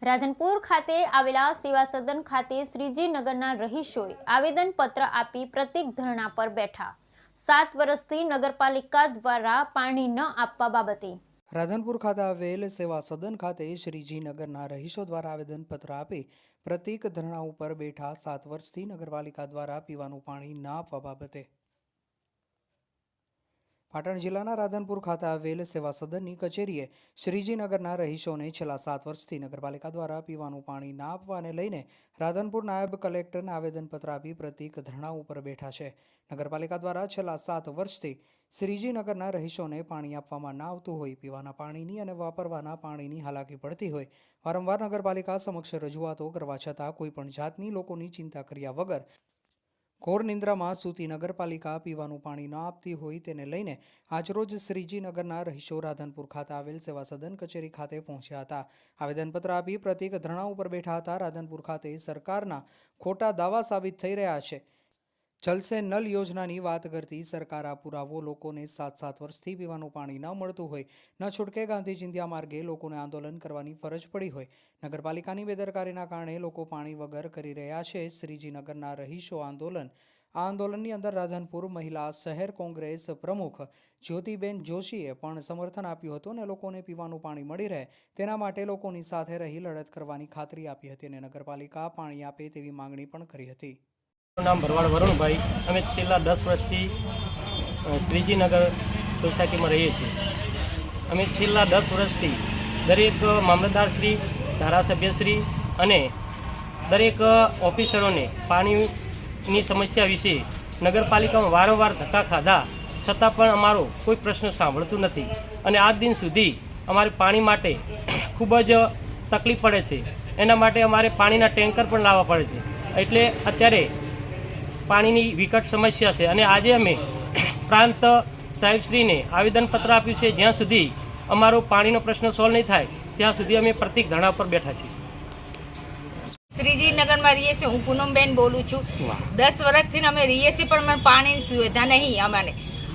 રાધનપુર ખાતે આવેલા સેવા સદન ખાતે શ્રીજી નગરના રહીશોએ આવેદનપત્ર આપી પ્રતિક ધરણા પર બેઠા। 7 વર્ષથી નગરપાલિકા દ્વારા પાણી ન આપવા બાબતે રાધનપુર ખાતે આવેલ સેવા સદન ખાતે શ્રીજી નગરના રહીશો દ્વારા આવેદનપત્ર આપી પ્રતિક ધરણા ઉપર બેઠા। 7 વર્ષથી નગરપાલિકા દ્વારા પીવાનું પાણી ન આપવા બાબતે પાટણ જિલ્લાના રાધનપુર ખાતે આવેલ સેવા સદનની કચેરીએ શ્રીજીનગરના રહીશોને છેલ્લા 7 વર્ષથી નગરપાલિકા દ્વારા પીવાનું પાણી ના આપવાને લઈને રાધનપુર નાયબ કલેક્ટરને આવેદનપત્ર આપી પ્રતિક ધરણા ઉપર બેઠા છે। નગરપાલિકા દ્વારા છેલ્લા 7 વર્ષથી શ્રીજીનગરના રહીશોને પાણી આપવામાં ના આવતું હોય, પીવાના પાણીની અને વાપરવાના પાણીની હાલાકી પડતી હોય, વારંવાર નગરપાલિકા સમક્ષ રજૂઆતો કરવા છતાં કોઈ પણ જાતની લોકોની ચિંતા કર્યા વગર ઘોર નિંદ્રામાં સૂતી નગરપાલિકા પીવાનું પાણી ન આપતી હોય તેને લઈને આજરોજ શ્રીજીનગરના રહીશો રાધનપુર ખાતે આવેલ સેવા સદન કચેરી ખાતે પહોંચ્યા હતા। આવેદનપત્ર આપી પ્રતિક ધરણા ઉપર બેઠા હતા। રાધનપુર ખાતે સરકારના ખોટા દાવા સાબિત થઈ રહ્યા છે। જલ સે નલ યોજનાની વાત કરતી સરકાર આ પુરાવો લોકોને 7 વર્ષથી પીવાનું પાણી ન મળતું હોય, ન છૂટકે ગાંધી ચિંધ્યા માર્ગે લોકોને આંદોલન કરવાની ફરજ પડી હોય, નગરપાલિકાની બેદરકારીના કારણે લોકો પાણી વગર કરી રહ્યા છે। શ્રીજીનગરના રહીશો આ આંદોલનની અંદર રાધનપુર મહિલા શહેર કોંગ્રેસ પ્રમુખ જ્યોતિબેન જોશીએ પણ સમર્થન આપ્યું હતું અને લોકોને પીવાનું પાણી મળી રહે તેના માટે લોકોની સાથે રહી લડત કરવાની ખાતરી આપી હતી અને નગરપાલિકા પાણી આપે તેવી માંગણી પણ કરી હતી। નામ ભરવાડ વરુણભાઈ। અમે છેલ્લા 10 વર્ષથી શ્રીજીનગર સોસાયટીમાં રહીએ છીએ। અમે છેલ્લા 10 વર્ષથી દરેક મામલતદારશ્રી, ધારાસભ્યશ્રી અને દરેક ઓફિસરોને પાણીની સમસ્યા વિશે નગરપાલિકામાં વારંવાર ધક્કા ખાધા છતાં પણ અમારો કોઈ પ્રશ્ન સાંભળતું નથી અને આજ દિન સુધી અમારે પાણી માટે ખૂબ જ તકલીફ પડે છે। એના માટે અમારે પાણીના ટેન્કર પણ લાવવા પડે છે, એટલે અત્યારે પાણીની વિકટ સમસ્યા છે અને આજે અમે પ્રાંત સાહેબશ્રીને આવેદનપત્ર આપ્યું છે। જ્યાં સુધી અમારો પાણીનો પ્રશ્ન સોલ્વ નહીં થાય ત્યાં સુધી અમે પ્રતિક ધરણા પર બેઠા છીએ। શ્રીજીનગરમાં રહીએ છીએ। હું પૂનમબેન બોલું છું। 10 વર્ષથી અમે રહીએ છીએ પણ અમને પાણીની સુવિધા નહીં।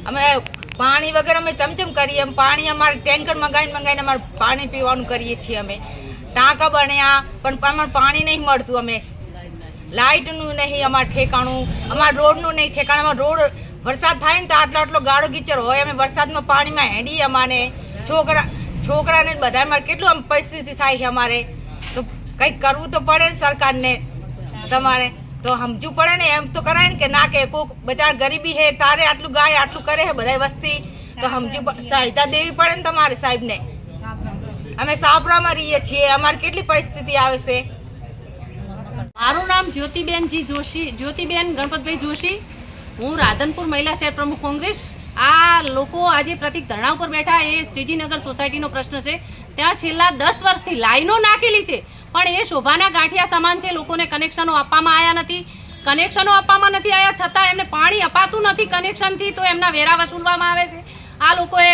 અમે પાણી વગર અમે ચમચમ કરીએ, પાણી અમારે ટેન્કર મંગાવીને અમારે પાણી પીવાનું કરીએ છીએ। અમે ટાંકા બન્યા પણ અમારે પાણી નહીં મળતું। અમે લાઇટનું નહીં અમારે ઠેકાણું, અમારા રોડનું નહીં ઠેકાણું। અમારો રોડ વરસાદ થાય ને તો આટલો ગાળો ગીચર હોય, અમે વરસાદમાં પાણીમાં હેડીએ। અમારે છોકરાને બધા અમારે કેટલું આમ પરિસ્થિતિ થાય છે। અમારે તો કંઈક કરવું તો પડે ને સરકારને, તમારે તો સમજવું પડે ને। એમ તો કરાય ને કે ના કે કોઈક બચાર ગરીબી છે તારે આટલું ગાય આટલું કરે છે બધા વસ્તી, તો સમજવું સહાયતા દેવી પડે ને તમારે સાહેબને। અમે સાપરામાં રહીએ છીએ, અમારે કેટલી પરિસ્થિતિ આવે છે। મારું નામ જ્યોતિબેનજી જોશી, જ્યોતિબેન ગણપતભાઈ જોશી। હું રાધનપુર મહિલા શહેર પ્રમુખ કોંગ્રેસ। આ લોકો આજે પ્રતિક ધરણા ઉપર બેઠા એ શ્રીજીનગર સોસાયટીનો પ્રશ્ન છે। ત્યાં છેલ્લા 10 વર્ષથી લાઈનો નાખેલી છે પણ એ શોભાના ગાંઠિયા સમાન છે। લોકોને કનેક્શનો આપવામાં આવ્યા નથી, છતાં એમને પાણી અપાતું નથી કનેક્શનથી, તો એમના વેરા વસૂલવામાં આવે છે। આ લોકોએ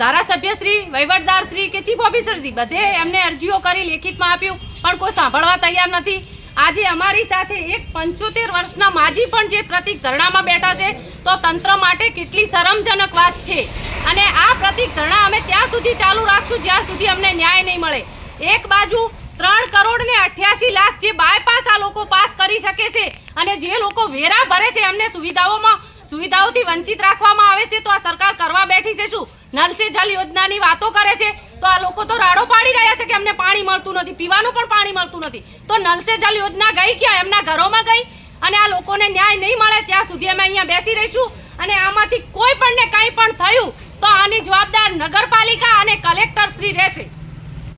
ધારાસભ્યશ્રી, વહીવટદારશ્રી કે ચીફ ઓફિસરશ્રી બધે એમને અરજીઓ કરી, લેખિતમાં આપ્યું પણ કોઈ સાંભળવા તૈયાર નથી। આજે અમારી સાથે એક 75 વર્ષના માજી પણ જે પ્રતિક ધરણામાં બેઠા છે, તો તંત્ર માટે કેટલી શરમજનક વાત છે। અને આ પ્રતિક ધરણા અમે ત્યાં સુધી ચાલુ રાખશું જ્યાં સુધી અમને ન્યાય નહીં મળે। એક બાજુ 3 કરોડ ને 88 લાખ જે બાયપાસ આ લોકો પાસ કરી શકે છે અને જે લોકો વેરા ભરે છે એમને સુવિધાઓથી વંચિત રાખવામાં આવે છે, તો આ સરકાર કરવા બેઠી છે શું? નલ સે જલ યોજનાની વાતો કરે છે તો આ લોકો તો રાડો પાડી રહ્યા છે કે અમને પાણી મળતું નથી, પીવાનું પણ પાણી મળતું નથી। તો નલ સે જલ યોજના ગઈ ક્યાં? એમના ઘરોમાં ગઈ। અને આ લોકોને ન્યાય નહીં મળે ત્યાં સુધી અમે અહીંયા બેસી રહીશું અને આમાંથી કોઈ પણને કંઈ પણ થયું તો આની જવાબદાર નગરપાલિકા અને કલેક્ટર શ્રી રહેશે।